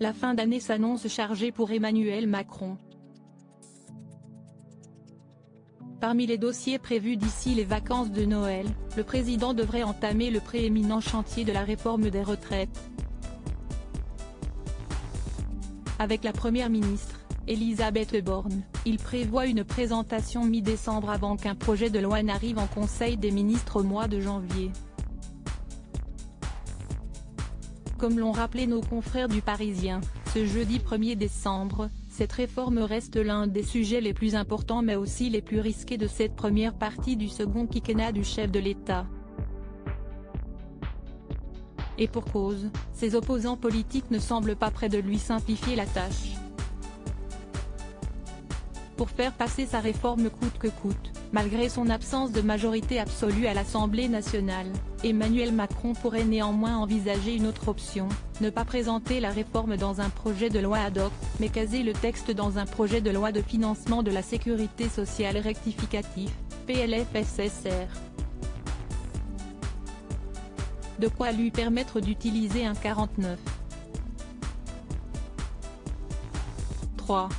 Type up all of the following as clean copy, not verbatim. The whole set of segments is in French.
La fin d'année s'annonce chargée pour Emmanuel Macron. Parmi les dossiers prévus d'ici les vacances de Noël, le président devrait entamer le prééminent chantier de la réforme des retraites. Avec la première ministre, Elisabeth Borne, il prévoit une présentation mi-décembre avant qu'un projet de loi n'arrive en Conseil des ministres au mois de janvier. Comme l'ont rappelé nos confrères du Parisien, ce jeudi 1er décembre, cette réforme reste l'un des sujets les plus importants mais aussi les plus risqués de cette première partie du second quinquennat du chef de l'État. Et pour cause, ses opposants politiques ne semblent pas près de lui simplifier la tâche. Pour faire passer sa réforme coûte que coûte, malgré son absence de majorité absolue à l'Assemblée nationale, Emmanuel Macron pourrait néanmoins envisager une autre option, ne pas présenter la réforme dans un projet de loi ad hoc, mais caser le texte dans un projet de loi de financement de la sécurité sociale rectificatif, PLFSSR. De quoi lui permettre d'utiliser un 49. 3.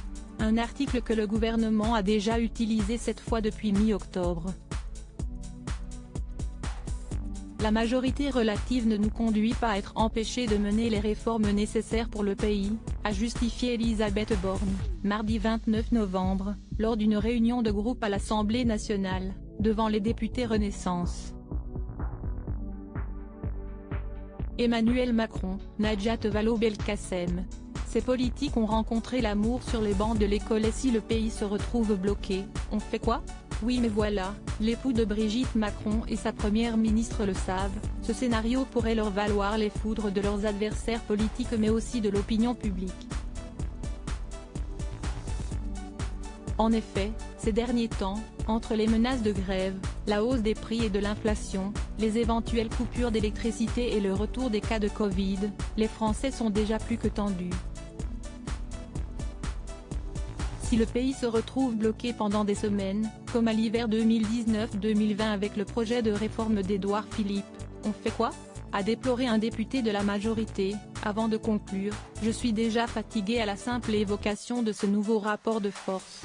Un article que le gouvernement a déjà utilisé cette fois depuis mi-octobre. La majorité relative ne nous conduit pas à être empêchés de mener les réformes nécessaires pour le pays, a justifié Elisabeth Borne, mardi 29 novembre, lors d'une réunion de groupe à l'Assemblée nationale, devant les députés Renaissance. Emmanuel Macron, Najat Vallaud-Belkacem. Ces politiques ont rencontré l'amour sur les bancs de l'école et si le pays se retrouve bloqué, on fait quoi? Oui mais voilà, l'époux de Brigitte Macron et sa première ministre le savent, ce scénario pourrait leur valoir les foudres de leurs adversaires politiques mais aussi de l'opinion publique. En effet, ces derniers temps, entre les menaces de grève, la hausse des prix et de l'inflation, les éventuelles coupures d'électricité et le retour des cas de Covid, les Français sont déjà plus que tendus. Si le pays se retrouve bloqué pendant des semaines, comme à l'hiver 2019-2020 avec le projet de réforme d'Édouard Philippe, on fait quoi? A déploré un député de la majorité, avant de conclure, je suis déjà fatigué à la simple évocation de ce nouveau rapport de force.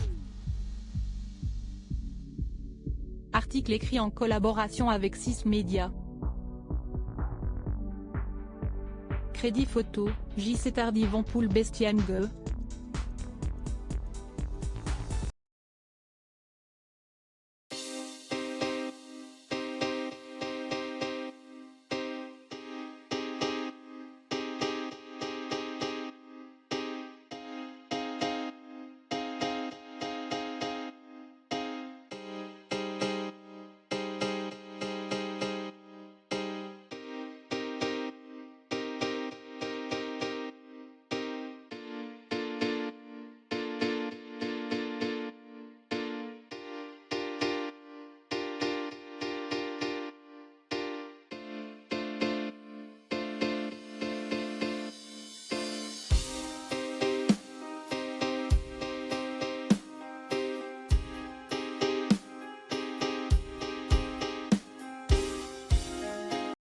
Article écrit en collaboration avec 6 médias. Crédit photo, J.C. Tardivon Poul Bestienne Gueux.